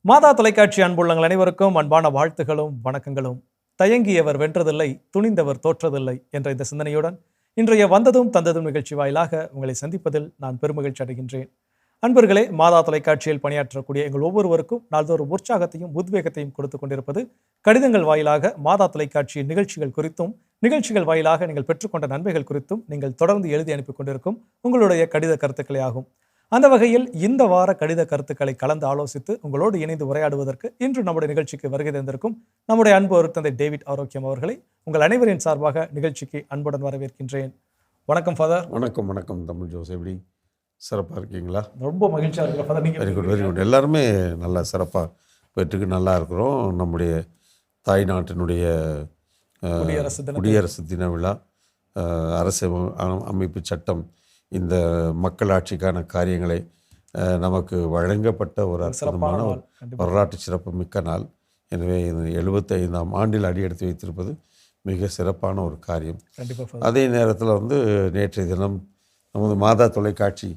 மாதா தொலைக்காட்சி அன்புள்ளங்கள் அனைவருக்கும் அன்பான வாழ்த்துகளும் வணக்கங்களும். தயங்கியவர் வென்றதில்லை, துணிந்தவர் தோற்றதில்லை என்ற இந்த சிந்தனையுடன் இன்றைய வந்ததும் தந்ததும் நிகழ்ச்சி வாயிலாக உங்களை சந்திப்பதில் நான் பெருமகிழ்ச்சி அடைகின்றேன். அன்பர்களே, மாதா தொலைக்காட்சியில் பணியாற்றக்கூடிய எங்கள் ஒவ்வொருவருக்கும் நாள்தோறும் உற்சாகத்தையும் உத்வேகத்தையும் கொடுத்து கொண்டிருப்பது கடிதங்கள் வாயிலாக மாதா தொலைக்காட்சியின் நிகழ்ச்சிகள் குறித்தும், நிகழ்ச்சிகள் வாயிலாக நீங்கள் பெற்றுக்கொண்ட நன்மைகள் குறித்தும் நீங்கள் தொடர்ந்து எழுதி அனுப்பி கொண்டிருக்கும் உங்களுடைய கடித கருத்துக்களே ஆகும். அந்த வகையில் இந்த வார கடித கருத்துக்களை கலந்து ஆலோசித்து உங்களோடு இணைந்து உரையாடுவதற்கு இன்று நம்முடைய நிகழ்ச்சிக்கு வருகை தந்திருக்கும் நம்முடைய அன்பு அருட்தந்தை டேவிட் ஆரோக்கியம் அவர்களை உங்கள் அனைவரின் சார்பாக நிகழ்ச்சிக்கு அன்புடன் வரவேற்கின்றேன். வணக்கம் ஃபாதர். வணக்கம். வணக்கம் தமிழ் ஜோஸ், எப்படி சிறப்பாக இருக்கீங்களா? ரொம்ப மகிழ்ச்சியாக இருக்கிற ஃபாதர். நீங்கள்? Very good, very good. எல்லாருமே நல்லா சிறப்பாக போயிட்டுருக்கு, நல்லா இருக்கிறோம். நம்முடைய தாய் நாட்டினுடைய குடியரசு தின விழா, அரசு அமைப்பு சட்டம், இந்த மக்களாட்சிக்கான காரியங்களை நமக்கு வழங்கப்பட்ட ஒரு அற்புதமான வரலாற்று சிறப்பு மிக்க நாள். எனவே 75ஆம் ஆண்டில் அடியெடுத்து வைத்திருப்பது மிக சிறப்பான ஒரு காரியம். அதே நேரத்தில் நேற்றைய தினம் நமது மாதா தொலைக்காட்சி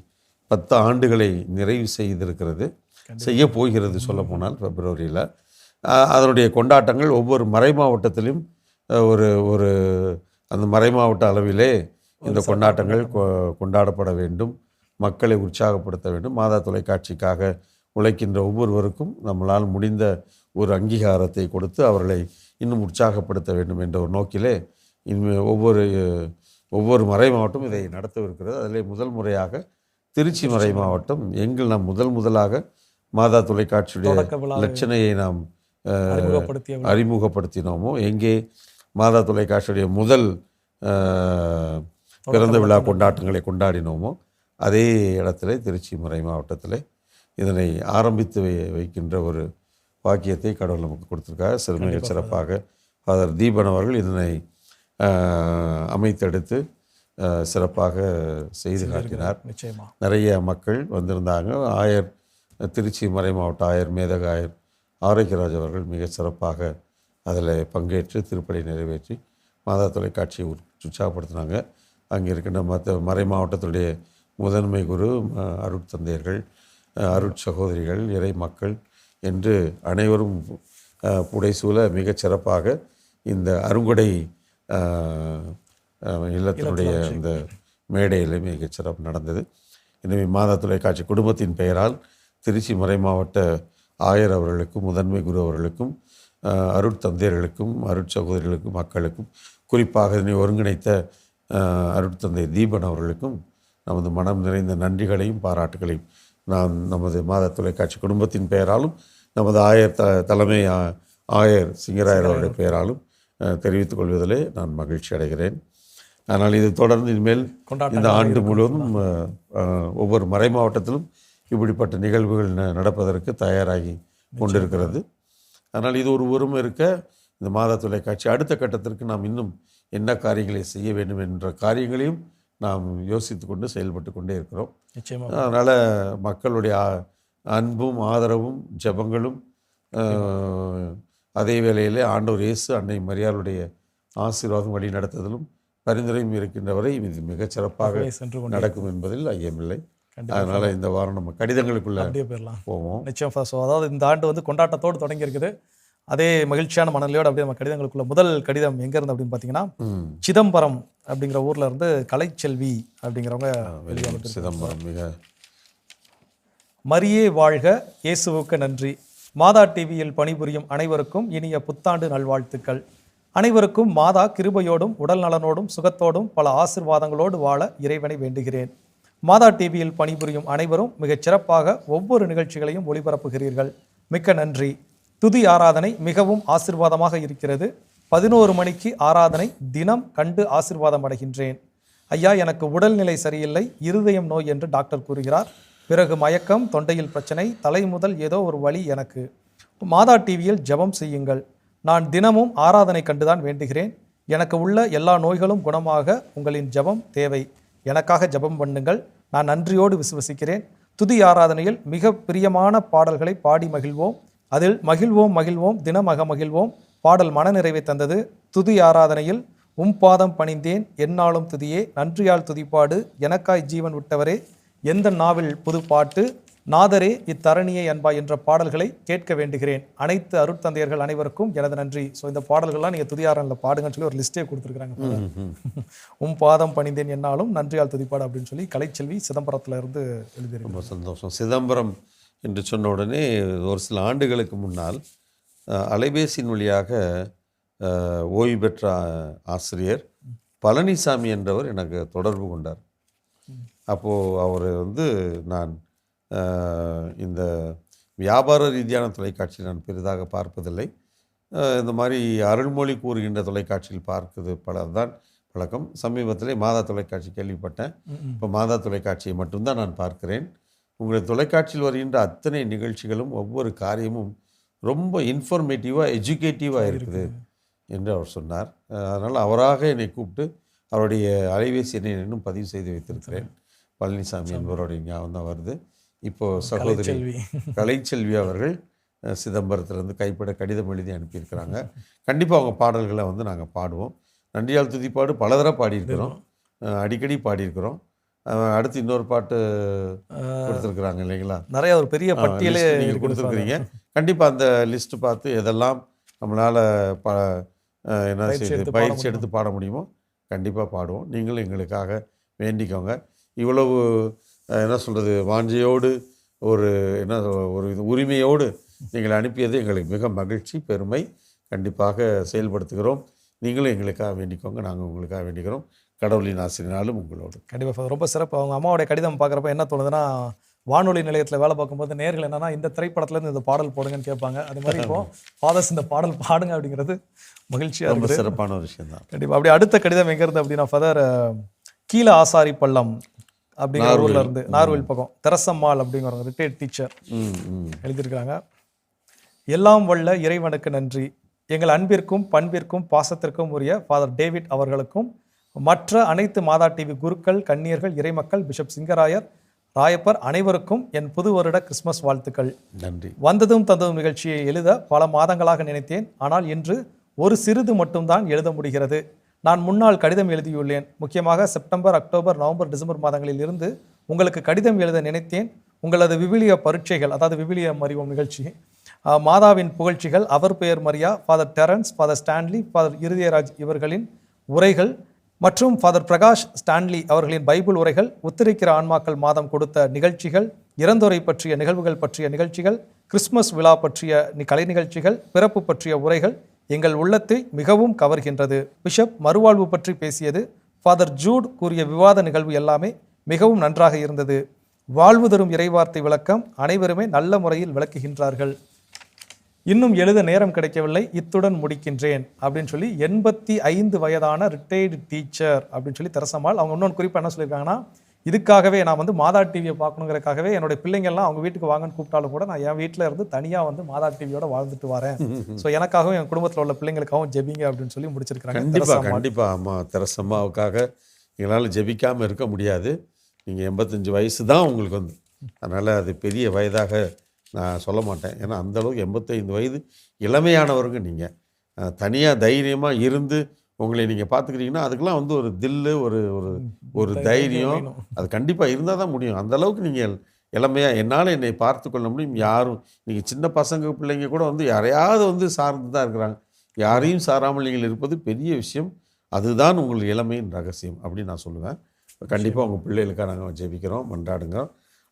10 ஆண்டுகளை நிறைவு செய்ய போகிறது. சொல்ல போனால் பிப்ரவரியில் அதனுடைய கொண்டாட்டங்கள் ஒவ்வொரு மறை மாவட்டத்திலும் ஒரு அந்த மறை மாவட்ட அளவிலே இந்த கொண்டாட்டங்கள் கொண்டாடப்பட வேண்டும், மக்களை உற்சாகப்படுத்த வேண்டும். மாதா தொலைக்காட்சிக்காக உழைக்கின்ற ஒவ்வொருவருக்கும் நம்மளால் முடிந்த ஒரு அங்கீகாரத்தை கொடுத்து அவர்களை இன்னும் உற்சாகப்படுத்த வேண்டும் என்ற ஒரு நோக்கிலே ஒவ்வொரு மறை மாவட்டம் இதை நடத்தவிருக்கிறது. அதிலே முதல் முறையாக திருச்சி மறை மாவட்டம் நாம் முதலாக மாதா தொலைக்காட்சியுடைய லட்சணையை நாம் அறிமுகப்படுத்தினோமோ, எங்கே மாதா தொலைக்காட்சியுடைய முதல் பிறந்த விழா கொண்டாட்டங்களை கொண்டாடினோமோ, அதே இடத்துல திருச்சி மறை மாவட்டத்தில் இதனை ஆரம்பித்து வைக்கின்ற ஒரு வாக்கியத்தை கடவுள் நமக்கு கொடுத்துருக்கார். மிக சிறப்பாக ஃபாதர் தீபன் அவர்கள் இதனை அமைத்தெடுத்து சிறப்பாக செய்து காட்டினார். நிறைய மக்கள் வந்திருந்தாங்க. திருச்சி மறை மாவட்ட ஆயர் மேதக ஆயர் ஆரோக்கியராஜ் அவர்கள் மிக சிறப்பாக அதில் பங்கேற்று திருப்பலி நிறைவேற்றி மாதா தொலைக்காட்சியை உற்சாகப்படுத்தினாங்க. அங்கே இருக்கின்ற மறை மாவட்டத்துடைய முதன்மை குரு, அருட்தந்தையர்கள், அருட்சகோதரிகள், இறை மக்கள் என்று அனைவரும் புடைசூழ மிகச் சிறப்பாக இந்த அருங்கொடை இல்லத்தினுடைய இந்த மேடையில் மிகச் சிறப்பு நடந்தது. எனவே மாதா தொலைக்காட்சி குடும்பத்தின் பெயரால் திருச்சி மறை மாவட்ட ஆயர் அவர்களுக்கும், முதன்மை குரு அவர்களுக்கும், அருட்தந்தையர்களுக்கும், அருட்சகோதரிகளுக்கும், மக்களுக்கும், குறிப்பாக இதனை ஒருங்கிணைத்த அருட்தந்தை தீபன் அவர்களுக்கும் நமது மனம் நிறைந்த நன்றிகளையும் பாராட்டுகளையும் நான் நமது மாதா தொலைக்காட்சி குடும்பத்தின் பெயராலும், நமது ஆயர் தலைமை ஆயர் சிங்கராயர் அவருடைய பெயராலும் தெரிவித்துக் கொள்வதிலே நான் மகிழ்ச்சி அடைகிறேன். ஆனால் இது தொடர்ந்து இனிமேல் இந்த ஆண்டு முழுவதும் ஒவ்வொரு மறை மாவட்டத்திலும் இப்படிப்பட்ட நிகழ்வுகள் நடப்பதற்கு தயாராகி கொண்டிருக்கிறது. ஆனால் இது ஒரு உரிமை இருக்க இந்த மாதா தொலைக்காட்சி அடுத்த கட்டத்திற்கு நாம் இன்னும் என்ன காரியங்களை செய்ய வேண்டும் என்ற காரியங்களையும் நாம் யோசித்து கொண்டு செயல்பட்டு கொண்டே இருக்கிறோம். அதனால் மக்களுடைய அன்பும் ஆதரவும் ஜெபங்களும் அதே வேளையிலே ஆண்டவர் இயேசு அன்னை மரியாளுடைய ஆசீர்வாதம் வழி நடத்துதலும் பரிந்துரையும் இருக்கின்றவரை இது மிகச் சிறப்பாக நடக்கும் என்பதில் ஐயமில்லை. அதனால் இந்த வாரம் நம்ம கடிதங்களுக்குள்ள போவோம். நிச்சயம். அதாவது இந்த ஆண்டு கொண்டாட்டத்தோடு தொடங்கி இருக்குது. அதே மகிழ்ச்சியான மனநிலையோடு அப்படியே நம்ம கடிதங்களுக்குள்ள முதல் கடிதம் எங்க இருந்து அப்படின்னு பார்த்தீங்கன்னா, சிதம்பரம் அப்படிங்கிற ஊர்ல இருந்து கலைச்செல்வி அப்படிங்கிறவங்க சிதம்பரம். மிக மரியே வாழ்க, இயேசுவுக்கு நன்றி. மாதா டிவியில் பணிபுரியும் அனைவருக்கும் இனிய புத்தாண்டு நல்வாழ்த்துக்கள். அனைவருக்கும் மாதா கிருபையோடும் உடல் நலனோடும் சுகத்தோடும் பல ஆசிர்வாதங்களோடு வாழ இறைவனை வேண்டுகிறேன். மாதா டிவியில் பணிபுரியும் அனைவரும் மிகச் சிறப்பாக ஒவ்வொரு நிகழ்ச்சிகளையும் ஒளிபரப்புகிறீர்கள். மிக்க நன்றி. துதி ஆராதனை மிகவும் ஆசிர்வாதமாக இருக்கிறது. 11 மணிக்கு ஆராதனை தினம் கண்டு ஆசிர்வாதம் அடைகின்றேன். ஐயா, எனக்கு உடல்நிலை சரியில்லை, இருதயம் நோய் என்று டாக்டர் கூறுகிறார். பிறகு மயக்கம், தொண்டையில் பிரச்சனை, தலை முதல் ஏதோ ஒரு வலி எனக்கு. மாதா டிவியில் ஜெபம் செய்யுங்கள். நான் தினமும் ஆராதனை கண்டுதான் வேண்டுகிறேன். எனக்கு உள்ள எல்லா நோய்களும் குணமாக உங்களின் ஜெபம் தேவை. எனக்காக ஜெபம் பண்ணுங்கள். நான் நன்றியோடு விசுவசிக்கிறேன். துதி ஆராதனையில் மிக பிரியமான பாடல்களை பாடி மகிழ்வோம். அதில் மகிழ்வோம் மகிழ்வோம் தினமக மகிழ்வோம் பாடல் மனநிறைவை தந்தது. துதி ஆராதனையில் பாதம் பணிந்தேன் எந்நாளும் துதியே, நன்றியால் துதிப்பாடு, எனக்காய் ஜீவன் விட்டவரே, எந்த நாவில் புது பாட்டு, நாதரே இத்தரணியை அன்பா என்ற பாடல்களை கேட்க வேண்டுகிறேன். அனைத்து அருட்தந்தையர்கள் அனைவருக்கும் எனது நன்றி. ஸோ இந்த பாடல்கள்லாம் நீங்கள் துதியாரனில் பாடுங்கன்னு சொல்லி ஒரு லிஸ்ட்டே கொடுத்துருக்குறாங்க. பாதம் பணிந்தேன் என்னாலும் நன்றியால் துதிப்பாடு அப்படின்னு சொல்லி கலைச்செல்வி சிதம்பரத்தில் இருந்து எழுதியிருக்கு. ரொம்ப சந்தோஷம். சிதம்பரம் என்று சொன்ன உடனே ஒரு சில ஆண்டுகளுக்கு முன்னால் அலைபேசியின் வழியாக ஓய்வு பெற்ற ஆசிரியர் பழனிசாமி என்றவர் எனக்கு தொடர்பு கொண்டார். அப்போது அவர் நான் இந்த வியாபார ரீதியான தொலைக்காட்சி நான் பெரிதாக பார்ப்பதில்லை. இந்த மாதிரி அருள்மொழி கூறுகின்ற தொலைக்காட்சியில் பார்க்குது தான் பழக்கம். சமீபத்திலே மாதா தொலைக்காட்சி கேள்விப்பட்டேன். இப்போ மாதா தொலைக்காட்சியை மட்டும்தான் நான் பார்க்கிறேன். உங்களுடைய தொலைக்காட்சியில் வருகின்ற அத்தனை நிகழ்ச்சிகளும் ஒவ்வொரு காரியமும் ரொம்ப இன்ஃபர்மேட்டிவாக எஜுகேட்டிவாக இருக்குது என்று அவர் சொன்னார். அதனால் அவராக என்னை கூப்பிட்டு அவருடைய அலைபேசி எண்ணை இன்னும் பதிவு செய்து வைத்திருக்கிறேன். பழனிசாமி என்பவருடைய ஞாபகம் தான் வருது. இப்போது சகோதரி கலைச்செல்வி அவர்கள் சிதம்பரத்திலிருந்து கைப்பட கடிதம் எழுதி அனுப்பியிருக்கிறாங்க. கண்டிப்பாக அவங்க பாடல்களை நாங்கள் பாடுவோம். நன்றியால் துதிப்பாடு பல தடவை பாடியிருக்கிறோம், அடிக்கடி பாடியிருக்கிறோம். அடுத்து இன்னொரு பாட்டு கொடுத்துருக்குறாங்க இல்லைங்களா? நிறைய ஒரு பெரிய பட்டியலே நீங்கள் கொடுத்துருக்குறீங்க. கண்டிப்பாக அந்த லிஸ்ட்டு பார்த்து எதெல்லாம் நம்மளால் என்ன செய்து பயிற்சி எடுத்து பாட முடியுமோ கண்டிப்பாக பாடுவோம். நீங்களும் எங்களுக்காக வேண்டிக்கோங்க. இவ்வளவு என்ன சொல்கிறது, வாஞ்சையோடு ஒரு உரிமையோடு நீங்கள் அனுப்பியது எங்களுக்கு மிக மகிழ்ச்சி, பெருமை. கண்டிப்பாக செயல்படுத்துகிறோம். நீங்களும் எங்களுக்காக வேண்டிக்கோங்க, நாங்கள் உங்களுக்காக வேண்டிக்கிறோம். கடவுளின் ஆசிரியனாலும் உங்களோடு. கண்டிப்பாக ரொம்ப சிறப்பு. அவங்க அம்மாவோடைய கடிதம் பார்க்குறப்ப என்ன தோணுதுன்னா, வானொலி நிலையத்தில் வேலை பார்க்கும்போது நேர்கள் என்னன்னா இந்த திரைப்படத்துலேருந்து இந்த பாடல் போடுங்கன்னு கேட்பாங்க. அது மாதிரி இப்போ ஃபாதர்ஸ் இந்த பாடல் பாடுங்க அப்படிங்கிறது மகிழ்ச்சியாக ரொம்ப சிறப்பான ஒரு விஷயம் தான். கண்டிப்பாக. அப்படி அடுத்த கடிதம் எங்கே இருந்து அப்படின்னா, ஃபாதர் கீழே ஆசாரி பள்ளம் அப்படிங்கிற ஊரில் இருந்து, நார்வேல் பக்கம் தெரசம்மாள் அப்படிங்கிறவங்க ரிட்டையர்ட் டீச்சர் எழுதியிருக்கிறாங்க. எல்லாம் வல்ல இறைவனுக்கு நன்றி. எங்கள் அன்பிற்கும் பண்பிற்கும் பாசத்திற்கும் உரிய ஃபாதர் டேவிட் அவர்களுக்கும் மற்ற அனைத்து மாதா டிவி குருக்கள், கன்னியர்கள், இறைமக்கள், பிஷப் சிங்கராயர், ராயப்பர் அனைவருக்கும் என் புது வருட கிறிஸ்மஸ் வாழ்த்துக்கள். நன்றி. வந்ததும் தந்ததும் நிகழ்ச்சியை எழுத பல மாதங்களாக நினைத்தேன். ஆனால் இன்று ஒரு சிறிது மட்டும்தான் எழுத முடிகிறது. நான் முன்னால் கடிதம் எழுதியுள்ளேன். முக்கியமாக செப்டம்பர், அக்டோபர், நவம்பர், டிசம்பர் மாதங்களில் இருந்து உங்களுக்கு கடிதம் எழுத நினைத்தேன். உங்களது விவிலிய பரீட்சைகள், அதாவது விவிலிய அறிவோம் நிகழ்ச்சி, மாதாவின் புகழ்ச்சிகள், அவர் பெயர் Maria, father Terence, father Stanley, father Irudayaraj இவர்களின் உரைகள் மற்றும் ஃபாதர் பிரகாஷ் ஸ்டான்லி அவர்களின் பைபிள் உரைகள், உத்திரிக்கிற ஆன்மாக்கள் மாதம் கொடுத்த நிகழ்ச்சிகள், இறந்தோரை பற்றிய நிகழ்வுகள் பற்றிய நிகழ்ச்சிகள், கிறிஸ்மஸ் விழா பற்றிய கலை நிகழ்ச்சிகள், பிறப்பு பற்றிய உரைகள் எங்கள் உள்ளத்தை மிகவும் கவர்கின்றது. பிஷப் மறுவாழ்வு பற்றி பேசியது, ஃபாதர் ஜூட் கூறிய விவாத நிகழ்வு எல்லாமே மிகவும் நன்றாக இருந்தது. வாழ்வு தரும் இறைவார்த்தை விளக்கம் அனைவருமே நல்ல முறையில் விளக்குகின்றார்கள். இன்னும் எழுத நேரம் கிடைக்கவில்லை, இத்துடன் முடிக்கின்றேன் அப்படின்னு சொல்லி 85 வயதான ரிட்டையர்டு டீச்சர் அப்படின்னு சொல்லி தெரசம்மாள். அவங்க இன்னொன்று குறிப்பாக என்ன சொல்லியிருக்காங்கன்னா, இதுக்காகவே நான் மாதா டிவியை பார்க்கணுங்கிறக்காகவே என்னுடைய பிள்ளைங்கள்லாம் அவங்க வீட்டுக்கு வாங்கன்னு கூப்பிட்டாலும் கூட நான் என் வீட்டில் இருந்து தனியாக மாதா டிவியோட வாழ்ந்துட்டு வரேன். ஸோ எனக்காகவும் என் குடும்பத்தில் உள்ள பிள்ளைங்களுக்காகவும் ஜெபிங்க அப்படின்னு சொல்லி முடிச்சிருக்காங்க. கண்டிப்பாக அம்மா தெரசம்மாவுக்காக எங்களால் ஜெபிக்காமல் இருக்க முடியாது. நீங்கள் 85 வயசு தான் உங்களுக்கு அதனால் அது பெரிய வயதாக நான் சொல்ல மாட்டேன். ஏன்னா அந்தளவுக்கு 85 வயது இளமையானவருங்க. நீங்கள் தனியாக தைரியமாக இருந்து உங்களை நீங்கள் பார்த்துக்கிறீங்கன்னா அதுக்கெலாம் ஒரு தில்லு, ஒரு தைரியம் அது கண்டிப்பாக இருந்தால் தான் முடியும். அந்தளவுக்கு நீங்கள் இளமையாக என்னை பார்த்து கொள்ள முடியும். யாரும் நீங்கள் சின்ன பசங்க பிள்ளைங்க கூட யாரையாவது சார்ந்து தான் இருக்கிறாங்க. யாரையும் சாராமல் நீங்கள் இருப்பது பெரிய விஷயம். அதுதான் உங்கள் இளமையின் ரகசியம் அப்படின்னு நான் சொல்லுவேன். கண்டிப்பாக உங்கள் பிள்ளைகளுக்காக நாங்கள் ஜெபிக்கிறோம், மன்றாடுங்க.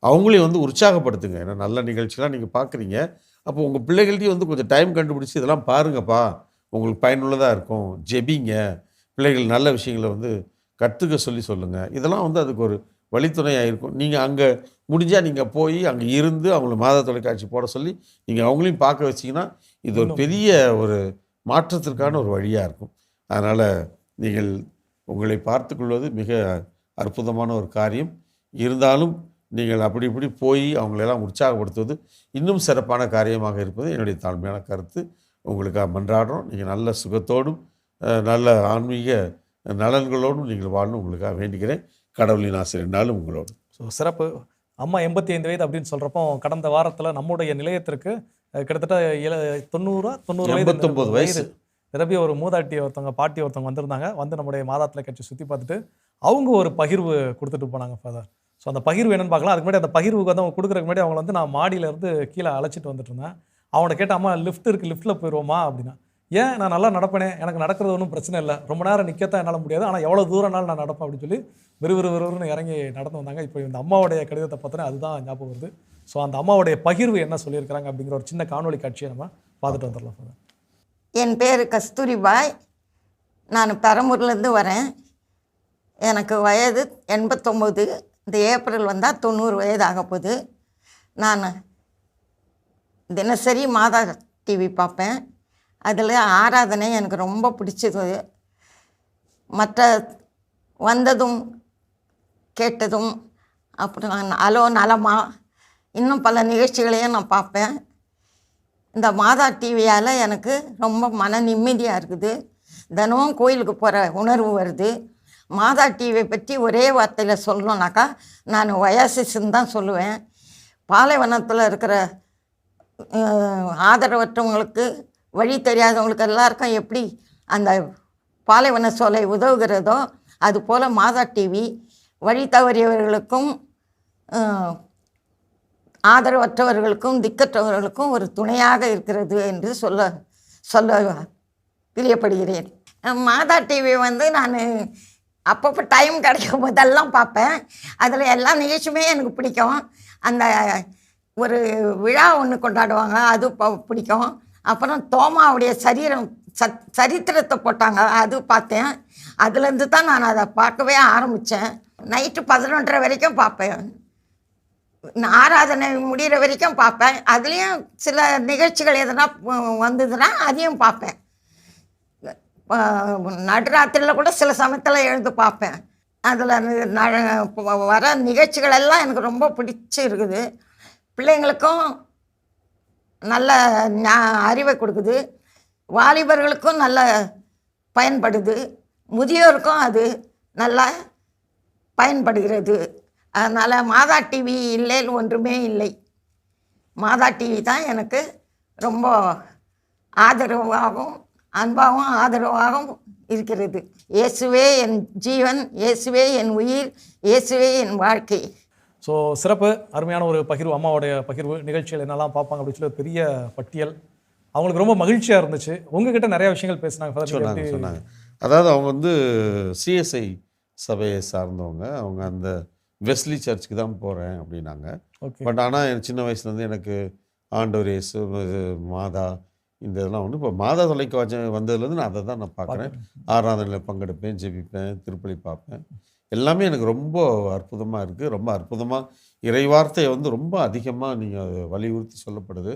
அவங்களையும் உற்சாகப்படுத்துங்க. ஏன்னா நல்ல நிகழ்ச்சிலாம் நீங்கள் பார்க்குறீங்க. அப்போ உங்கள் பிள்ளைகள்ட்டையும் கொஞ்சம் டைம் கண்டுபிடிச்சி இதெல்லாம் பாருங்கப்பா, உங்களுக்கு பயனுள்ளதாக இருக்கும், ஜெபிங்க, பிள்ளைகள் நல்ல விஷயங்களை கற்றுக்க சொல்லுங்கள். இதெல்லாம் அதுக்கு ஒரு வழித்துணையாக இருக்கும். நீங்கள் அங்கே முடிஞ்சால் நீங்கள் போய் அங்கே இருந்து அவங்கள மாதா தொலைக்காட்சி போட சொல்லி நீங்கள் அவங்களையும் பார்க்க வச்சிங்கன்னா இது ஒரு பெரிய ஒரு மாற்றத்திற்கான ஒரு வழியாக இருக்கும். அதனால் நீங்கள் உங்களை பார்த்துக்கொள்வது மிக அற்புதமான ஒரு காரியம். இருந்தாலும் நீங்கள் அப்படி இப்படி போய் அவங்களெல்லாம் உற்சாகப்படுத்துவது இன்னும் சிறப்பான காரியமாக இருப்பது என்னுடைய தாழ்மையான கருத்து. உங்களுக்காக மன்றாடுறோம். நீங்கள் நல்ல சுகத்தோடும் நல்ல ஆன்மீக நலன்களோடும் நீங்கள் வாழணும் உங்களுக்காக வேண்டிக்கிறேன். கடவுளின் ஆசிரியனாலும் உங்களோடு. ஸோ சிறப்பு. அம்மா 85 வயது அப்படின்னு சொல்கிறப்போ கடந்த வாரத்தில் நம்முடைய நிலையத்திற்கு கிட்டத்தட்ட 89 வயசு நிரம்பிய ஒரு மூதாட்டி ஒருத்தவங்க, பாட்டி ஒருத்தவங்க வந்திருந்தாங்க. நம்முடைய மாதாத்தில் கட்சி சுற்றி பார்த்துட்டு அவங்க ஒரு பகிர்வு கொடுத்துட்டு போனாங்க ஃபாதர். ஸோ அந்த பகிர்வு என்னன்னு பார்க்கலாம். அதுக்கு முன்னாடி அந்த பகிர்வுக்கு வந்து அவங்க கொடுக்குறதுக்கு முன்னாடி அவங்கள வந்து நான் மாடியிலேருந்து கீழே அழைச்சிட்டு வந்துட்டு இருந்தேன். அவனை கேட்டேன், அம்மா லிஃப்ட் இருக்குது, லிஃப்ட்டில் போயிடுவோமா அப்படின்னா. ஏன், நான் நல்லா நடப்பேனே, எனக்கு நடக்கிறது ஒன்றும் பிரச்சனை இல்லை, ரொம்ப நேரம் நிற்கத்தான் என்னால் முடியாது, ஆனால் எவ்வளோ தூரம்னாலும் நான் நடப்பேன் அப்படின்னு சொல்லி விறுவிறுன்னு இறங்கி நடந்து வந்தாங்க. இப்போ இந்த அம்மாவுடைய கடிதத்தை பார்த்தோன்னே அதுதான் ஞாபகம் வருது. ஸோ அந்த அம்மாவுடைய பகிர்வு என்ன சொல்லியிருக்கிறாங்க அப்படிங்கிற ஒரு சின்ன காணொலி காட்சியை நம்ம பார்த்துட்டு வந்துடலாம். என் பேர் கஸ்தூரிபாய். நான் பெரம்பூர்லேருந்து வரேன். எனக்கு வயது 89. இந்த ஏப்ரல் வந்தால் 90 வயது ஆக போகுது. நான் தினசரி மாதா டிவி பார்ப்பேன். அதில் ஆராதனை எனக்கு ரொம்ப பிடிச்சது. மற்ற வந்ததும் கேட்டதும், அப்புறம் அலோ நலமா, இன்னும் பல நிகழ்ச்சிகளையும் நான் பார்ப்பேன். இந்த மாதா டிவியால் எனக்கு ரொம்ப மன நிம்மதியாக இருக்குது. தினமும் கோயிலுக்கு போகிற உணர்வு வருது. மாதா டிவியை பற்றி ஒரே வார்த்தையில் சொல்லணுன்னாக்கா நான் வயசுன்னு தான் சொல்லுவேன். பாலைவனத்தில் இருக்கிற ஆதரவற்றவங்களுக்கு, வழி தெரியாதவங்களுக்கு எல்லாருக்கும் எப்படி அந்த பாலைவன சோலை உதவுகிறதோ அதுபோல் மாதா டிவி வழி தவறியவர்களுக்கும் ஆதரவற்றவர்களுக்கும் திக்கற்றவர்களுக்கும் ஒரு துணையாக இருக்கிறது என்று சொல்ல பிரியப்படுகிறேன். மாதா டிவி வந்து நான் அப்பப்போ டைம் கிடைக்கும் போதெல்லாம் பார்ப்பேன். அதில் எல்லா நிகழ்ச்சியுமே எனக்கு பிடிக்கும். அந்த ஒரு விழா ஒன்று கொண்டாடுவாங்க, அது பிடிக்கும். அப்புறம் தோமாவுடைய சரித்திரத்தை போட்டாங்க, அது பார்த்தேன். அதுலேருந்து தான் நான் அதை பார்க்கவே ஆரம்பித்தேன். நைட்டு 11:30 வரைக்கும் பார்ப்பேன். ஆராதனை முடிகிற வரைக்கும் பார்ப்பேன். அதுலேயும் சில நிகழ்ச்சிகள் எதனா வந்ததுன்னா அதையும் பார்ப்பேன். நடுராத்திரியில் கூட சில சமயத்தில் எழுந்து பார்ப்பேன். அதில் வர நிகழ்ச்சிகள் எல்லாம் எனக்கு ரொம்ப பிடிச்சி இருக்குது. பிள்ளைங்களுக்கும் நல்ல அறிவை கொடுக்குது, வாலிபர்களுக்கும் நல்ல பயன்படுது, முதியோருக்கும் அது நல்லா பயன்படுகிறது. அதனால் மாதா டிவி இல்லைன்னு ஒன்றுமே இல்லை. மாதா டிவி தான் எனக்கு ரொம்ப ஆதரவாகவும் அன்பாகவும் ஆதரவாகவும் இருக்கிறது. இயேசுவே என் ஜீவன், இயேசுவே என் உயிர், இயேசுவே என் வாழ்க்கை. ஸோ சிறப்பு, அருமையான ஒரு பகிர்வு, அம்மாவுடைய பகிர்வு. நிகழ்ச்சிகள் என்னெல்லாம் பார்ப்பாங்க அப்படின்னு சொல்லி பெரிய பட்டியல். அவங்களுக்கு ரொம்ப மகிழ்ச்சியாக இருந்துச்சு. உங்ககிட்ட நிறைய விஷயங்கள் பேசினாங்க. சொன்னாங்க. அதாவது அவங்க வந்து சிஎஸ்ஐ சபையை சார்ந்தவங்க. அவங்க அந்த வெஸ்லி சர்ச்சுக்கு தான் போகிறேன் அப்படின்னாங்க. பட் ஆனால் எனக்கு சின்ன வயசுலேருந்து எனக்கு ஆண்டவர் இயேசு, மாதா, இந்த இதெல்லாம் வந்து இப்போ மாதா தொலைக்காட்சி வந்ததுலேருந்து நான் அதை தான் நான் பார்க்குறேன். ஆராதனையில் பங்கெடுப்பேன், ஜெபிப்பேன், திருப்பலி பார்ப்பேன். எல்லாமே எனக்கு ரொம்ப அற்புதமாக இருக்குது. ரொம்ப அற்புதமாக இறைவார்த்தையை வந்து ரொம்ப அதிகமாக நீங்கள் வலியுறுத்தி சொல்லப்படுது.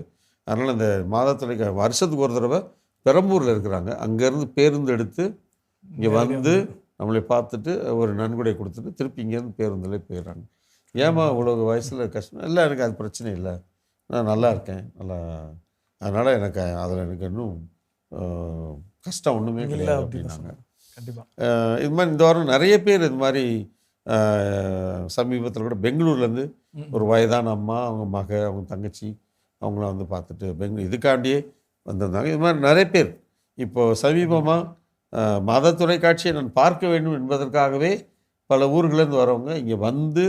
அதனால் இந்த மாதா தொலைக்காட்சி வருஷத்துக்கு ஒரு தடவை பெரம்பூரில் இருக்கிறாங்க. அங்கேருந்து பேருந்து எடுத்து இங்கே வந்து நம்மளை பார்த்துட்டு ஒரு நன்கொடை கொடுத்துட்டு திருப்பி இங்கேருந்து பேருந்திலே போயிடுறாங்க. ஏமா இவ்வளோ வயசில் கஷ்டம் இல்லை, எனக்கு அது பிரச்சனை இல்லை, நான் நல்லா இருக்கேன், நல்லா. அதனால் எனக்கு அதில் எனக்கு இன்னும் கஷ்டம் ஒன்றுமே கிடையாது அப்படின்னாங்க. கண்டிப்பாக இது மாதிரி இந்த வாரம் நிறைய பேர் இது மாதிரி சமீபத்தில் கூட பெங்களூர்லேருந்து ஒரு வயதான அம்மா, அவங்க மக, அவங்க தங்கச்சி, அவங்கள வந்து பார்த்துட்டு இதுக்காண்டியே வந்திருந்தாங்க. இது மாதிரி நிறைய பேர் இப்போது சமீபமாக மாதா தொலைக்காட்சியை நான் பார்க்க வேண்டும் என்பதற்காகவே பல ஊர்களேருந்து வரவங்க இங்கே வந்து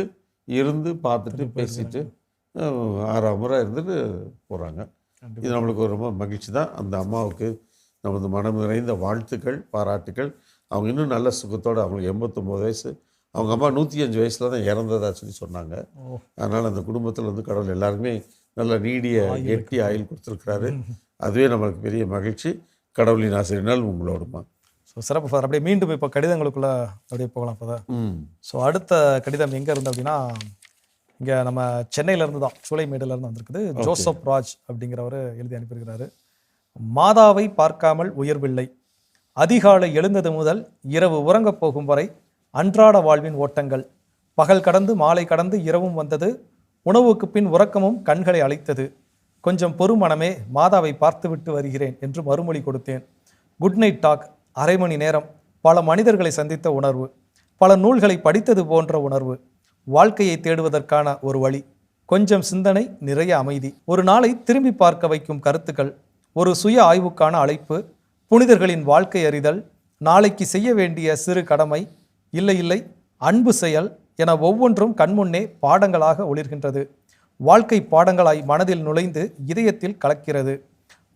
இருந்து பார்த்துட்டு பேசிட்டு 6ஆம் முறை இருந்துட்டு போகிறாங்க. இது நம்மளுக்கு ரொம்ப மகிழ்ச்சி தான். அந்த அம்மாவுக்கு நமது மனம் நிறைந்த வாழ்த்துக்கள், பாராட்டுக்கள். அவங்க இன்னும் நல்ல சுகத்தோடு, அவங்களுக்கு 89 வயசு, அவங்க அம்மா 105 வயசில் தான் இறந்ததா சொல்லி சொன்னாங்க. அதனால் அந்த குடும்பத்தில் வந்து கடவுள் எல்லாருக்குமே நல்ல நீடிய எட்டி ஆயுள் கொடுத்துருக்கிறாரு. அதுவே நம்மளுக்கு பெரிய மகிழ்ச்சி. கடவுளின் ஆசிரியனால் உங்களோடுமா. ஸோ சிறப்பு ஃபாதர். அப்படியே மீண்டும் இப்போ கடிதங்களுக்குள்ளே அப்படியே போகலாம் ஃபாதர். ஸோ அடுத்த கடிதம் எங்கே இருந்து அப்படின்னா, இங்கே நம்ம சென்னையிலேருந்து தான், சூளைமேடுலேருந்து வந்திருக்குது. ஜோசப் ராஜ் அப்படிங்கிறவர் எழுதி அனுப்பியிருக்கிறாரு. மாதாவை பார்க்காமல் உயர்வில்லை. அதிகாலை எழுந்தது முதல் இரவு உறங்கப் போகும் வரை அன்றாட வாழ்வின் ஓட்டங்கள். பகல் கடந்து மாலை கடந்து இரவும் வந்தது. உணவுக்கு பின் உறக்கமும் கண்களை அழைத்தது. கொஞ்சம் பொறுமனமே, மாதாவை பார்த்துவிட்டு வருகிறேன் என்று மறுமொழி கொடுத்தேன். Good night talk. அரை மணி நேரம். பல மனிதர்களை சந்தித்த உணர்வு, பல நூல்களை படித்தது போன்ற உணர்வு, வாழ்க்கையை தேடுவதற்கான ஒரு வழி, கொஞ்சம் சிந்தனை, நிறைய அமைதி, ஒரு நாளை திரும்பி பார்க்க வைக்கும் கருத்துக்கள், ஒரு சுய ஆய்வுக்கான அழைப்பு, புனிதர்களின் வாழ்க்கை அறிதல், நாளைக்கு செய்ய வேண்டிய சிறு கடமை, இல்லை இல்லை அன்பு செயல், என ஒவ்வொன்றும் கண்முன்னே பாடங்களாக ஒளிர்கின்றது. வாழ்க்கை பாடங்களாய் மனதில் நுழைந்து இதயத்தில் கலக்கிறது.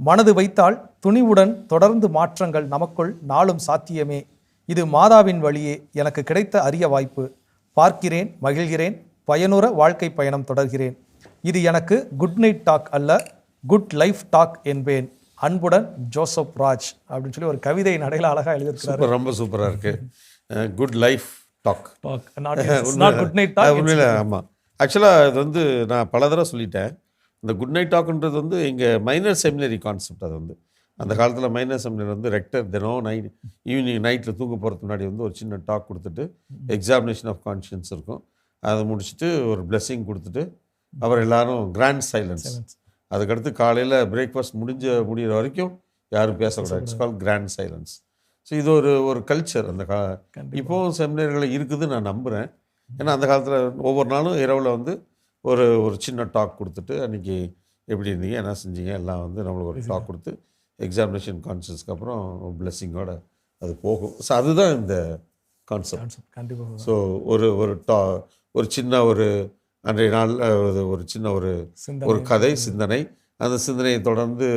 மனது வைத்தால் துணிவுடன் தொடர்ந்து மாற்றங்கள் நமக்குள் நாளும் சாத்தியமே. இது மாதாவின் வழியே எனக்கு கிடைத்த அரிய வாய்ப்பு. பார்க்கிறேன், மகிழ்கிறேன், பயனுற வாழ்க்கை பயணம் தொடர்கிறேன். இது எனக்கு குட் நைட் டாக் அல்ல, குட் லைஃப் டாக் என்பேன். அன்புடன் ஜோசப் ராஜ் அப்படின்னு சொல்லி ஒரு கவிதை நடையில அழகா எழுதியிருக்கிறாரு. ரொம்ப சூப்பராக இருக்கு. Good life talk. Good night talk. உண்மையில ஆமாம். ஆக்சுவலாக இது வந்து நான் பல தடவை சொல்லிட்டேன். இந்த குட் நைட் டாக்ன்றது வந்து எங்கள் மைனர் செமினரி கான்செப்ட். அது வந்து அந்த காலத்தில் மைனர் செமினரி வந்து ரெக்டர் தினம் ஈவினிங் நைட்டில் தூங்க போகிறதுக்கு முன்னாடி வந்து ஒரு சின்ன டாக் கொடுத்துட்டு எக்ஸாமினேஷன் ஆஃப் கான்ஷியன்ஸ் இருக்கும். அதை முடிச்சுட்டு ஒரு பிளெஸ்ஸிங் கொடுத்துட்டு அப்புறம் எல்லாரும் கிராண்ட் சைலன்ஸ். அதுக்கடுத்து காலையில் பிரேக்ஃபாஸ்ட் முடிகிற வரைக்கும் யாரும் பேசக்கூடாது. It's call grand silence. So இது ஒரு கல்ச்சர் அந்த இப்போவும் செமினரிகளில் இருக்குதுன்னு நான் நம்புகிறேன். ஏன்னா அந்த காலத்தில் ஒவ்வொரு நாளும் இரவில் வந்து ஒரு சின்ன டாக் கொடுத்துட்டு அன்றைக்கி எப்படி இருந்தீங்க, என்ன செஞ்சீங்க எல்லாம் வந்து நம்மளுக்கு ஒரு டாக் கொடுத்து எக்ஸாமினேஷன் கான்ஷியஸ்க்கு அப்புறம் பிளெஸ்ஸிங்கோட அது போகும். ஸோ அதுதான் இந்த கான்செப்ட். கண்டிப்பாக. ஸோ ஒரு சின்ன அன்றைய நாளில் ஒரு சின்ன ஒரு கதை சிந்தனை, அந்த சிந்தனையை தொடர்ந்து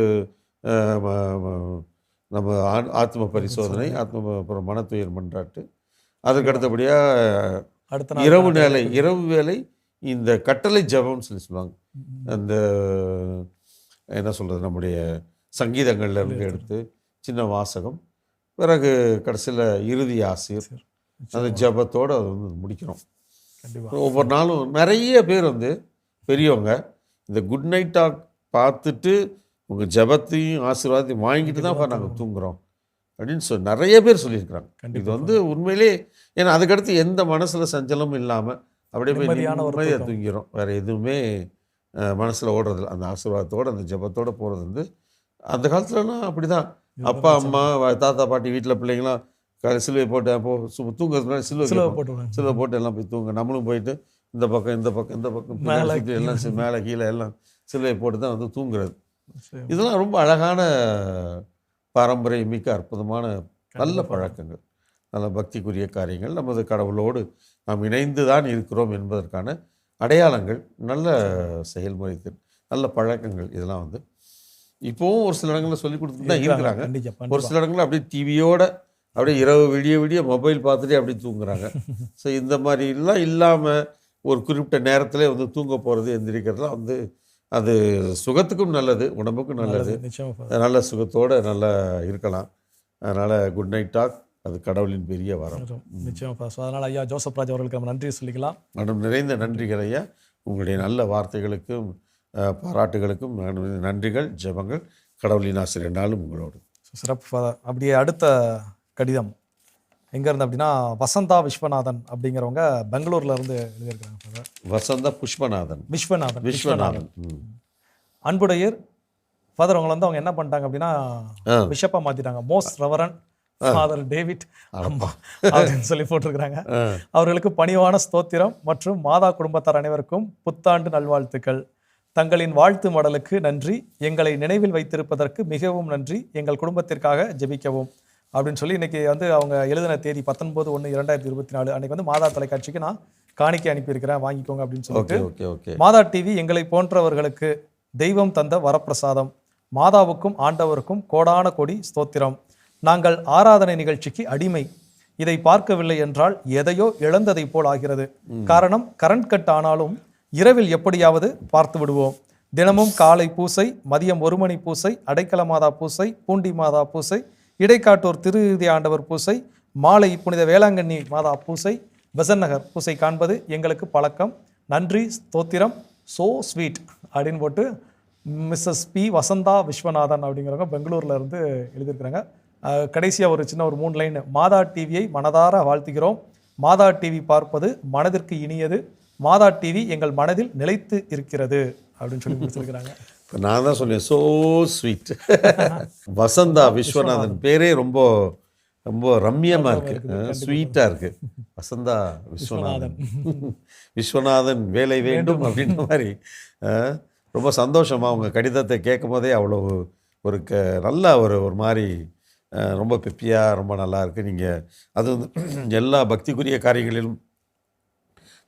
நம்ம ஆத்ம பரிசோதனை, அப்புறம் மனத்துயர் மன்றாட்டு, அதுக்கு அடுத்தபடியாக இரவு வேலை இந்த கட்டளை ஜெபம்னு சொல்லுவாங்க. அந்த என்ன சொல்கிறது, நம்முடைய சங்கீதங்கள்ல இருந்து எடுத்து சின்ன வாசகம், பிறகு கடைசியில் இறுதி ஆசிர், அந்த ஜெபத்தோடு அதை வந்து முடிக்கிறோம். ஒவ்வொரு நாளும் நிறைய பேர் வந்து பெரியவங்க இந்த குட் நைட் டாக் பார்த்துட்டு உங்கள் ஜெபத்தையும் ஆசீர்வாதத்தையும் வாங்கிட்டு தான் நாங்கள் தூங்குறோம் அப்படின்னு நிறைய பேர் சொல்லியிருக்கிறாங்க. இது வந்து உண்மையிலே, ஏன்னா அதுக்கடுத்து எந்த மனசில் சஞ்சலமும் இல்லாமல் அப்படியே போய் நிம்மதியாக தூங்கிறோம். வேறு எதுவுமே மனசில் ஓடுறதில்ல. அந்த ஆசீர்வாதத்தோடு அந்த ஜெபத்தோடு போகிறது வந்து அந்த காலத்துலலாம் அப்படி தான். அப்பா அம்மா தாத்தா பாட்டி வீட்டில் பிள்ளைங்களாம் சிலுவை போட்டு தூங்குறதுனால சிலுவை போட்டு எல்லாம் போய் தூங்க, நம்மளும் போயிட்டு இந்த பக்கம் எல்லாம் மேலே கீழே எல்லாம் சிலுவை போட்டு தான் வந்து தூங்குறது. இதெல்லாம் ரொம்ப அழகான பாரம்பரியம் மிக்க அற்புதமான நல்ல பழக்கங்கள், நல்ல பக்திக்குரிய காரியங்கள். நமது கடவுளோடு நாம் இணைந்து தான் இருக்கிறோம் என்பதற்கான அடையாளங்கள், நல்ல செயல்முறை, நல்ல பழக்கங்கள். இதெல்லாம் வந்து இப்போவும் ஒரு சில இடங்களில் சொல்லி கொடுத்துட்டு தான் இருக்கிறாங்க. ஒரு சில இடங்களில் அப்படியே டிவியோட அப்படியே இரவு விடிய மொபைல் பார்த்துட்டே அப்படி தூங்குறாங்க. ஸோ இந்த மாதிரிலாம் இல்லாமல் ஒரு குறிப்பிட்ட நேரத்தில் வந்து தூங்க போகிறது, எந்திரிக்கிறதுலாம் வந்து அது சுகத்துக்கும் நல்லது, உடம்புக்கும் நல்லது. நல்ல சுகத்தோடு நல்லா இருக்கலாம். அதனால் குட் நைட் டாக் அது கடவுளின் பெரிய வரம். நிச்சயமா. ஸோ அதனால் ஐயா ஜோசப் ராஜ் அவர்களுக்கு நம்ம நன்றி சொல்லிக்கலாம். மேடம், நிறைந்த நன்றிகள் ஐயா. உங்களுடைய நல்ல வார்த்தைகளுக்கும் பாராட்டுகளுக்கும் நன்றிகள், ஜெபங்கள். கடவுளின் ஆசிரியர் நாளும் உங்களோடு. சிறப்பு ஃபாதர். அப்படியே அடுத்த கடிதம் எங்கேருந்து அப்படின்னா வசந்தா விஸ்வநாதன் அப்படிங்கிறவங்க பெங்களூர்ல இருந்து எழுதியிருக்கிறாங்க ஃபாதர். வசந்தா விஸ்வநாதன். அன்புடையர் ஃபாதர், அவங்களை வந்து அவங்க என்ன பண்ணிட்டாங்க அப்படின்னா பிஷப்பா மாற்றிட்டாங்க. மோஸ்ட் ரெவரண்ட் ஃபாதர் டேவிட் அப்படின்னு சொல்லி போட்டிருக்கிறாங்க. அவர்களுக்கு பணிவான ஸ்தோத்திரம் மற்றும் மாதா குடும்பத்தார் அனைவருக்கும் புத்தாண்டு நல்வாழ்த்துக்கள். தங்களின் வாழ்த்து மடலுக்கு நன்றி. எங்களை நினைவில் வைத்திருப்பதற்கு மிகவும் நன்றி. எங்கள் குடும்பத்திற்காக ஜெபிக்கவும் அப்படின்னு சொல்லி இன்னைக்கு வந்து அவங்க எழுதின தேதி 19/1/2024 அன்னைக்கு வந்து மாதா தொலைக்காட்சிக்கு நான் காணிக்கை அனுப்பியிருக்கிறேன், வாங்கிக்கோங்க அப்படின்னு சொல்லிட்டு. மாதா டிவி எங்களை போன்றவர்களுக்கு தெய்வம் தந்த வரப்பிரசாதம். மாதாவுக்கும் ஆண்டவருக்கும் கோடான கோடி ஸ்தோத்திரம். நாங்கள் ஆராதனை நிகழ்ச்சிக்கு அடிமை. இதை பார்க்கவில்லை என்றால் எதையோ இழந்ததை போல் ஆகிறது. காரணம், கரண்ட் கட் ஆனாலும் இரவில் எப்படியாவது பார்த்து விடுவோம். தினமும் காலை பூசை, மதியம் 1 மணி பூசை, அடைக்கல மாதா பூசை, பூண்டி மாதா பூசை, இடைக்காட்டூர் திருஇறுதி ஆண்டவர் பூசை, மாலை புனித வேளாங்கண்ணி மாதா பூசை, பெசன்ட் நகர் பூசை காண்பது எங்களுக்கு பழக்கம். நன்றி, ஸ்தோத்திரம், சோ ஸ்வீட் அப்படின்னு போட்டு மிஸ்ஸஸ் பி வசந்தா விஸ்வநாதன் அப்படிங்கிறவங்க பெங்களூர்ல இருந்து எழுதியிருக்கிறாங்க. கடைசியாக ஒரு சின்ன 3 லைன். மாதா டிவியை மனதார வாழ்த்துகிறோம். மாதா டிவி பார்ப்பது மனதிற்கு இனியது. மாதா டிவி எங்கள் மனதில் நிலைத்து இருக்கிறது அப்படின்னு சொல்லி கொடுத்துருக்குறாங்க. நான் தான் சொன்னேன், சோ ஸ்வீட். வசந்தா விஸ்வநாதன் பேரே ரொம்ப ரொம்ப ரம்யமாக இருக்குது, ஸ்வீட்டாக இருக்குது. வசந்தா விஸ்வநாதன் வேலை வேண்டும் அப்படின்ற மாதிரி ரொம்ப சந்தோஷமாக உங்கள் கடிதத்தை கேட்கும் போதே அவ்வளோ ஒரு நல்ல ஒரு மாதிரி ரொம்ப பெப்பியாக ரொம்ப நல்லா இருக்குது. நீங்கள் அது வந்து எல்லா பக்திக்குரிய காரியங்களிலும்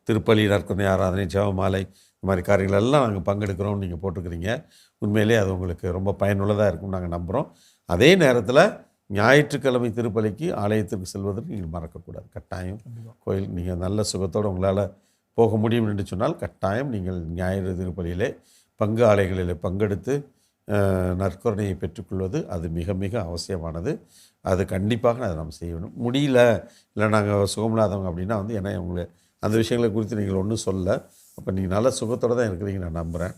திருப்பலி, நற்கருணை ஆராதனை, ஜெபமாலை, இந்த மாதிரி காரியங்கள் எல்லாம் நாங்கள் பங்கெடுக்கிறோம்னு நீங்கள் போட்டுக்கிறீங்க. உண்மையிலே அது உங்களுக்கு ரொம்ப பயனுள்ளதாக இருக்கும்னு நாங்கள் நம்புகிறோம். அதே நேரத்தில் ஞாயிற்றுக்கிழமை திருப்பலிக்கு ஆலயத்திற்கு செல்வதற்கு நீங்கள் மறக்கக்கூடாது. கட்டாயம் கோயில் நீங்கள் நல்ல சுகத்தோடு உங்களால் போக முடியும் என்று சொன்னால் கட்டாயம் நீங்கள் ஞாயிறு திருப்பலியிலே பங்கு ஆலைகளில் பங்கெடுத்து நற்கருணையை பெற்றுக்கொள்வது அது மிக மிக அவசியமானது. அது கண்டிப்பாக அதை நம்ம செய்யணும். முடியல, இல்லை நாங்கள் சுகமில்லாதவங்க அப்படின்னா ஏன்னா உங்களை அந்த விஷயங்களை குறித்து நீங்கள் ஒன்றும் சொல்ல, அப்போ நீங்கள் நல்ல சுகத்தோடு தான் இருக்கிறீங்க நான் நம்புகிறேன்.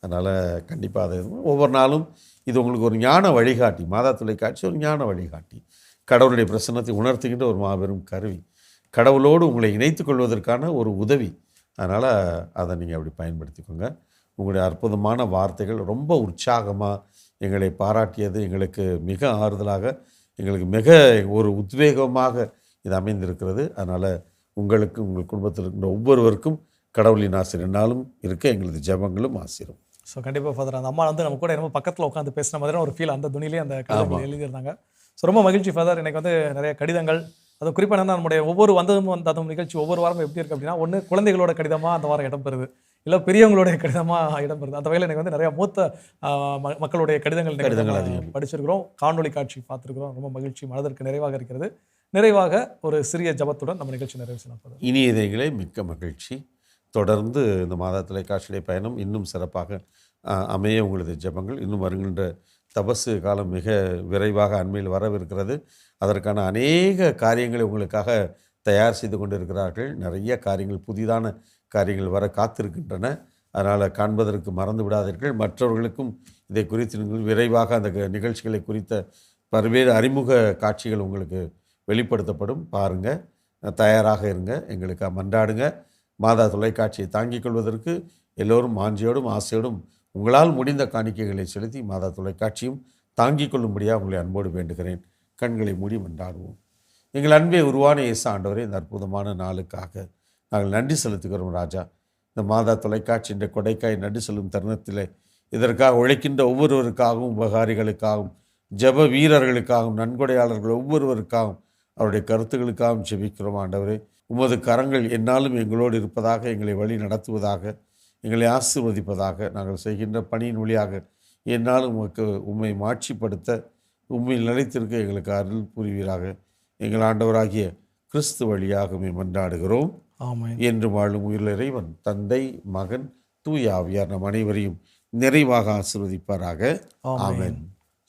அதனால் கண்டிப்பாக அதை ஒவ்வொரு நாளும் இது உங்களுக்கு ஒரு ஞான வழிகாட்டி. மாதா தொலைக்காட்சி ஒரு ஞான வழிகாட்டி, கடவுளுடைய பிரசன்னத்தை உணர்த்துகின்ற ஒரு மாபெரும் கருவி, கடவுளோடு உங்களை இணைத்து கொள்வதற்கான ஒரு உதவி. அதனால் அதை நீங்கள் அப்படி பயன்படுத்திக்கோங்க. உங்களுடைய அற்புதமான வார்த்தைகள் ரொம்ப உற்சாகமாக எங்களை பாராட்டியது எங்களுக்கு மிக ஆறுதலாக, எங்களுக்கு மிக ஒரு உத்வேகமாக இது அமைந்திருக்கிறது. அதனால் உங்களுக்கு உங்கள் குடும்பத்தில் இருக்கிற ஒவ்வொருவருக்கும் கடவுளின் ஆசீர் என்னாலும் இருக்க எங்களது ஜெபங்களும் ஆசீரும். ஸோ கண்டிப்பாக ஃபாதர், அந்த அம்மா நம்ம கூட ரொம்ப பக்கத்தில் உட்காந்து பேசின மாதிரியான ஒரு ஃபீல் அந்த துணியிலே அந்த கடிதங்கள் எழுதியிருந்தாங்க. ஸோ ரொம்ப மகிழ்ச்சி ஃபாதர். எனக்கு நிறைய கடிதங்கள், அது குறிப்பாக என்னன்னா நம்முடைய ஒவ்வொரு வந்ததும் நிகழ்ச்சி ஒவ்வொரு வாரமும் எப்படி இருக்குது அப்படின்னா, ஒன்று குழந்தைகளோட கடிதமாக அந்த வாரம் இடம்பெறுது, இல்லை பெரியவங்களுடைய கடிதமாக இடம்பெறுது. அந்த வகையில் எனக்கு நிறைய மூத்த மக்களுடைய கடிதங்கள் படிச்சிருக்கிறோம், காணொலி காட்சி பார்த்துருக்கிறோம். ரொம்ப மகிழ்ச்சி, மனதிற்கு நிறைவாக இருக்கிறது. நிறைவாக ஒரு சிறிய ஜபத்துடன் நம்ம நிகழ்ச்சி நிறைவு செய்யலாம். இனியதைகளே, மிக்க மகிழ்ச்சி. தொடர்ந்து இந்த மாதா தொலைக்காட்சியுடைய பயணம் இன்னும் சிறப்பாக அமைய உங்களது ஜெபங்கள். இன்னும் வருகின்ற தபசு காலம் மிக விரைவாக அண்மையில் வரவிருக்கிறது. அதற்கான அநேக காரியங்களை உங்களுக்காக தயார் செய்து கொண்டு இருக்கிறார்கள். நிறைய காரியங்கள், புதிதான காரியங்கள் வர காத்திருக்கின்றன. அதனால் காண்பதற்கு மறந்து விடாதீர்கள். மற்றவர்களுக்கும் இதை குறித்து நீங்கள் விரைவாக அந்த நிகழ்ச்சிகளை குறித்த பல்வேறு அறிமுக காட்சிகள் உங்களுக்கு வெளிப்படுத்தப்படும். பாருங்கள், தயாராக இருங்க, எங்களுக்கு மன்றாடுங்க. மாதா தொலைக்காட்சியை தாங்கிக் கொள்வதற்கு எல்லோரும் வாஞ்சையோடும் ஆசையோடும் உங்களால் முடிந்த காணிக்கைகளை செலுத்தி மாதா தொலைக்காட்சியும் தாங்கிக் கொள்ளும்படியாக உங்களை அன்போடு வேண்டுகிறேன். கண்களை மூடி மன்றாடுவோம். எங்கள் அன்பே உருவான இயேசு ஆண்டவரே, இந்த அற்புதமான நாளுக்காக நாங்கள் நன்றி செலுத்துகிறோம் ராஜா. இந்த மாதா தொலைக்காட்சி என்ற கொடைக்காய் நன்றி செல்லும் தருணத்தில் இதற்காக உழைக்கின்ற ஒவ்வொருவருக்காகவும், உபகாரிகளுக்காகவும், ஜெப வீரர்களுக்காகவும், நன்கொடையாளர்கள் ஒவ்வொருவருக்காகவும், அவருடைய கருத்துக்களுக்காகவும் ஜெபிக்கிறோம் ஆண்டவரே. உமது கரங்கள் என்னாலும் எங்களோடு இருப்பதாக, எங்களை வழி நடத்துவதாக, எங்களை ஆசீர்வதிப்பதாக, நாங்கள் செய்கின்ற பணியின் வழியாக என்னாலும் உம்மை மாட்சிப்படுத்த, உம்மையில் நிலைத்திருக்க எங்களுக்கு அருள் புரிவீராக. எங்கள் ஆண்டவராகிய கிறிஸ்து வழியாக உம்மை மன்றாடுகிறோம். என்று வாழும் உயிர் இறைவன் தந்தை, மகன், தூய ஆவியார் நம் அனைவரையும் நிறைவாக ஆசீர்வதிப்பாராக. ஆமென்.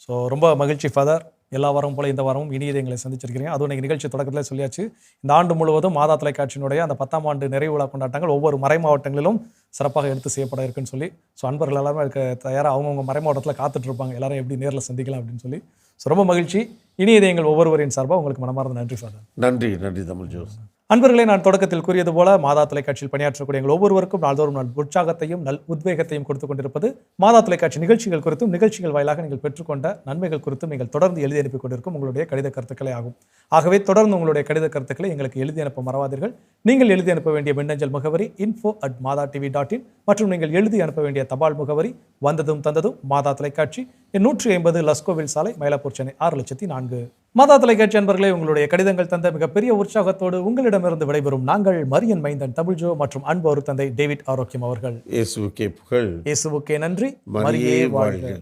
ஸோ ரொம்ப மகிழ்ச்சி ஃபாதர். எல்லா வாரமும் போல இந்த வாரமும் இனியதை எங்களை சந்திச்சிருக்கிறீங்க. அதுவும் நீங்கள் நிகழ்ச்சி தொடக்கத்தில் சொல்லியாச்சு, இந்த ஆண்டு முழுவதும் மாதா தொலைக்காட்சியினுடைய அந்த 10ஆம் ஆண்டு நிறைவு விழா கொண்டாட்டங்கள் ஒவ்வொரு மறை மாவட்டங்களிலும் சிறப்பாக எடுத்து செய்யப்பட இருக்குன்னு சொல்லி, ஸோ அன்பர்கள் எல்லாருமே இருக்க தயாராக அவங்கவுங்க மறை மாவட்டத்தில் காத்துட்ருப்பாங்க, எல்லாரும் எப்படி நேரில் சந்திக்கலாம் அப்படின்னு சொல்லி. ஸோ ரொம்ப மகிழ்ச்சி. இனியதை எங்கள் ஒவ்வொருவரின் சார்பாக உங்களுக்கு மனமார்ந்த நன்றி ஃபாதர். நன்றி. நன்றி தமிழ் ஜோஸ். அன்பர்களே, நான் தொடக்கத்தில் கூறியது போல மாதா தொலைக்காட்சியில் பணியாற்றக்கூடிய எங்கள் ஒவ்வொருவருக்கும் நாள்தோறும் உற்சாகத்தையும் உத்வேகத்தையும் கொடுத்து கொண்டிருப்பது மாதா தொலைக்காட்சி நிகழ்ச்சிகள் குறித்தும், நிகழ்ச்சிகள் வாயிலாக நீங்கள் பெற்றுக்கொண்ட நன்மைகள் குறித்தும் நீங்கள் தொடர்ந்து எழுதி அனுப்பி கொண்டிருக்கும் உங்களுடைய கடித கருத்துக்களே ஆகும். ஆகவே தொடர்ந்து உங்களுடைய கடித கருத்துக்களை எங்களுக்கு எழுதி அனுப்ப மறவாதீர்கள். நீங்கள் எழுதி அனுப்ப வேண்டிய மின்னஞ்சல் முகவரி info@madatv.in மற்றும் நீங்கள் எழுதி அனுப்ப வேண்டிய தபால் முகவரி வந்ததும் தந்ததும் மாதா தொலைக்காட்சி, 150 லஸ்கோவில் சாலை, மயிலாப்பூர், சென்னை 6004. மாதா தொலைக்காட்சி அன்பர்களே, உங்களுடைய கடிதங்கள் தந்த மிகப்பெரிய உற்சாகத்தோடு உங்களிடமிருந்து விடைபெறும் நாங்கள் மரியன் மைந்தன் தமிழ்ஜோ மற்றும் அன்பு ஒரு தந்தை டேவிட் ஆரோக்கியம் அவர்கள். இயேசுவுக்கே புகழ், இயேசுவுக்கே நன்றி, மரியே வாழ்க.